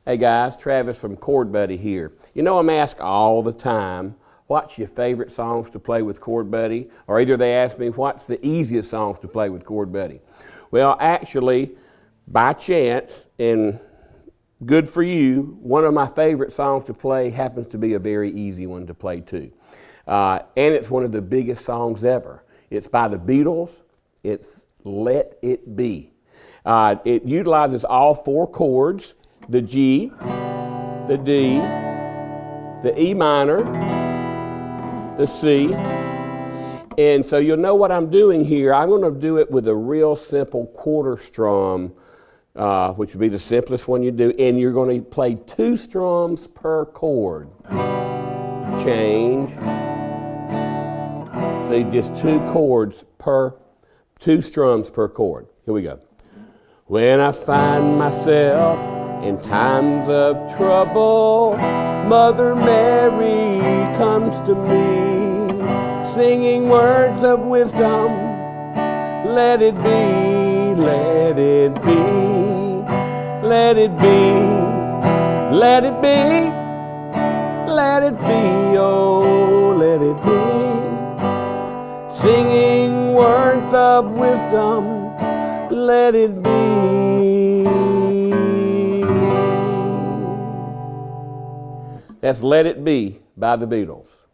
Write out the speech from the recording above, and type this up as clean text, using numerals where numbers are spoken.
Hey guys, Travis from ChordBuddy here. You know, I'm asked all the time, what's your favorite songs to play with ChordBuddy? Or either they ask me, what's the easiest songs to play with ChordBuddy? Well, actually, by chance, and good for you, one of my favorite songs to play happens to be a very easy one to play too. And it's one of the biggest songs ever. It's by the Beatles. It's Let It Be. It utilizes all four chords: the G, the D, the E minor, the C. And so you'll know what I'm doing here. I'm going to do it with a real simple quarter strum, which would be the simplest one you do. And you're going to play 2 strums per chord. Change. So just 2 chords per, 2 strums per chord. Here we go. When I find myself in times of trouble, Mother Mary comes to me, singing words of wisdom. Let it be, let it be, let it be, let it be, let it be, oh, let it be. Singing words of wisdom, let it be. That's Let It Be by the Beatles.